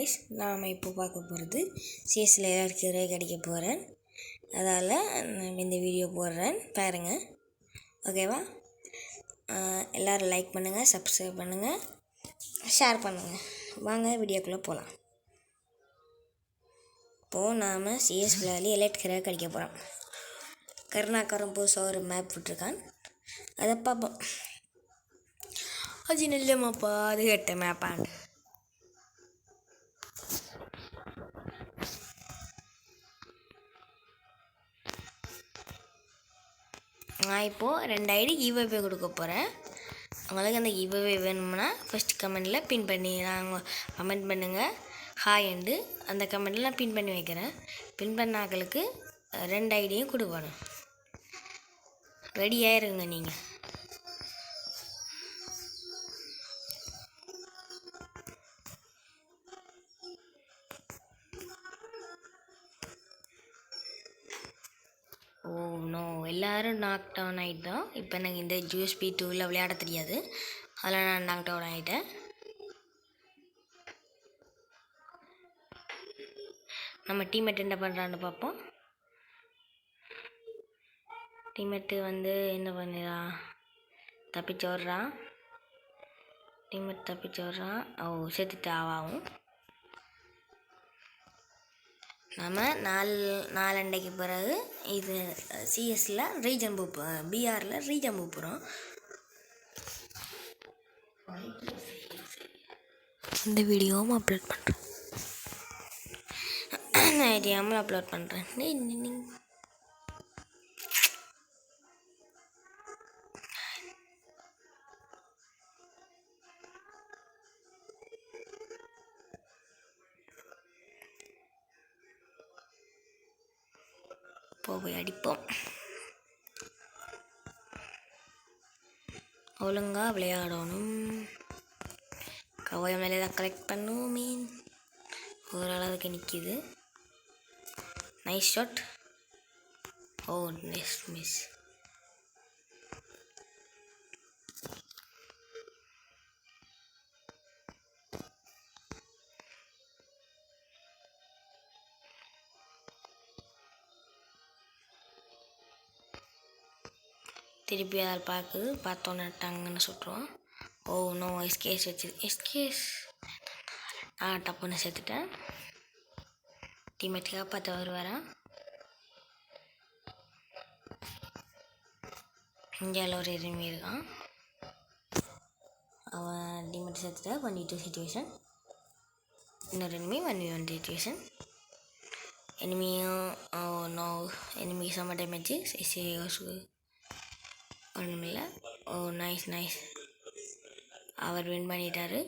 Guys, நாம் இப்போ பார்க்க போகிறது சிஎஸ்சில் இருக்கிற கிடைக்க போகிறேன். அதால் நான் இந்த வீடியோ போடுறேன், பாருங்கள். ஓகேவா? எல்லோரும் லைக் பண்ணுங்கள், சப்ஸ்கிரைப் பண்ணுங்கள், ஷேர் பண்ணுங்கள். வாங்க வீடியோக்குள்ளே போகலாம். இப்போது நாம் சிஎஸ் விளையாடி எலைட் கிரக கிடைக்க போகிறோம். கருணாகரம் புதுசாக ஒரு மேப் விட்டுருக்கான், அதை பார்ப்போம். அது இல்லைம்மாப்பா, அது கேட்ட மேப்பான். நான் இப்போது 2 ஐடி கிவ்அவே கொடுக்க போகிறேன். உங்களுக்கு அந்த கிவ்அவே வேணும்னா ஃபஸ்ட் கமெண்டில் பின் பண்ணி நாங்கள் கமெண்ட் பண்ணுங்கள் ஹாய் அண்டு. அந்த கமெண்டில் நான் பின் பண்ணி வைக்கிறேன். பின் பண்ண ஆக்களுக்கு 2 ஐடியும் கொடுக்கணும். ரெடியாக இருங்க நீங்கள். ஓ நோ, எல்லோரும் நாக் டவுன் ஆகிட்டோம். இப்போ எனக்கு இந்த யூஎஸ்பி 2வில் விளையாட தெரியாது, அதில் நான் நாக் டவுன் ஆகிட்டேன். நம்ம டீம்மேட் என்ன பண்ணுறான்னு பார்ப்போம். டீம்மேட்டு என்ன பண்ணிடுறான், தப்பிச்சோடுறான். டீம்மேட் தப்பிச்சோடுறான். ஓ செத்துட்டு ஆவாகும். நம்ம 4 அண்டைக்கு பிறகு இது சிஎஸ்சில் ரீஜன் பூப், பிஆரில் ரீஜன் பூப்புறோம். இந்த வீடியோவும் அப்லோட் பண்ணுறேன், ஐடியாமல் அப்லோட் பண்ணுறேன். போய் அடிப்போம். ஒழுங்காக விளையாடணும். கவாய மேலே தான் கலெக்ட் பண்ணுவோம். மீன் ஓரளவுக்கு நிற்கிது. Nice shot. Oh next miss. திருப்பி அதை பார்த்தோன்னே டங்குன்னு சுட்டுருவோம். Oh no, எஸ்கேஸ் எஸ்கேஸ். டப்புன்னு சேர்த்துட்டேன். டீம்மேட் காப்பாற்ற வருவாரான். இந்தியாவில் ஒரு எனிமி இருக்கான், அவன் டீம்மேட் சேர்த்துட்டா. 1v2 situation. இன்னொரு எனிமி 1v1 சிச்சுவேஷன். எனிமியும் ஓ நோ, எனிமி செம்ம டேமேஜ். ஒன்றுமில்லை. ஓ நைஸ் நைஸ், அவர் வின் பண்ணிட்டாரு.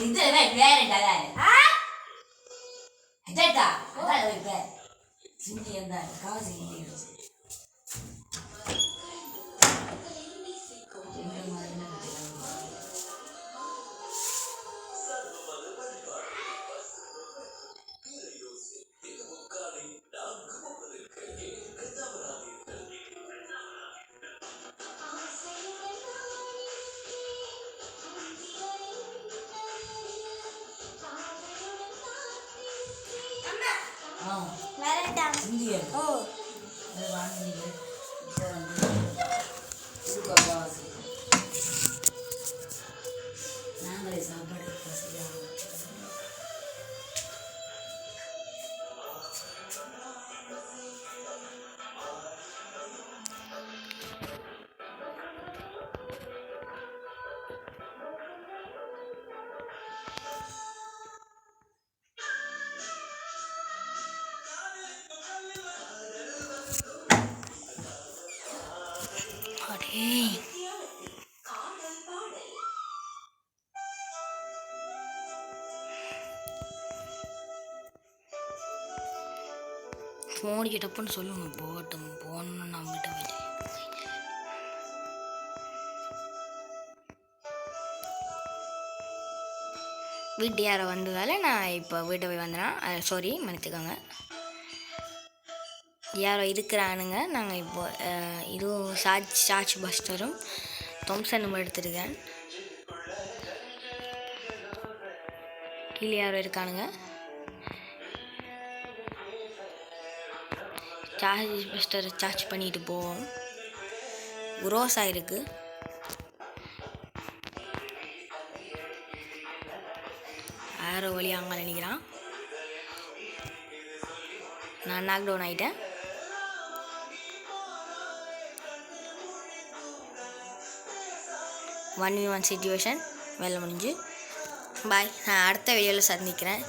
இது வேறடா அடடா அதான் ஒரு சிந்தி அந்த காசு இல்லையா. நாங்களே சாப்பாடு ஃபோன் கிட்டப்பன்னு சொல்லுங்க போகட்டும் போகணுன்னு நான் கிட்ட போயிட்டு வீட்டு யாரை வந்ததால் நான் இப்போ வீட்டை போய் வந்தேன். சாரி மன்னிச்சுக்கோங்க. யாரோ இருக்கிறானுங்க. நாங்கள் இப்போ இதுவும் சார்ஜ் பஸ்டரும் தொம்சனும் எடுத்துருக்கேன். கீழே யாரோ இருக்கானுங்க. சார்ஜ் பஸ்டரை சார்ஜ் பண்ணிட்டு போவோம். குரோஸ் ஆகிருக்கு. யாரோ வழி அங்கே நினைக்கிறான். நான் நாக் டவுன் ஆகிட்டேன். ஒன் வி ஒன் சிச்சுவேஷன் வேலை முடிஞ்சு. பாய். நான் அடுத்த வீடியோவில் சந்திக்கிறேன்.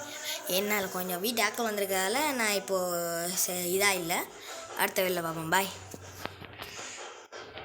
என்னால் கொஞ்சம் வீட்டு ஆக்கள் வந்திருக்கிறதால நான் இப்போது இதாக இல்லை. அடுத்த வீடியோவில் பார்ப்போம். பாய்.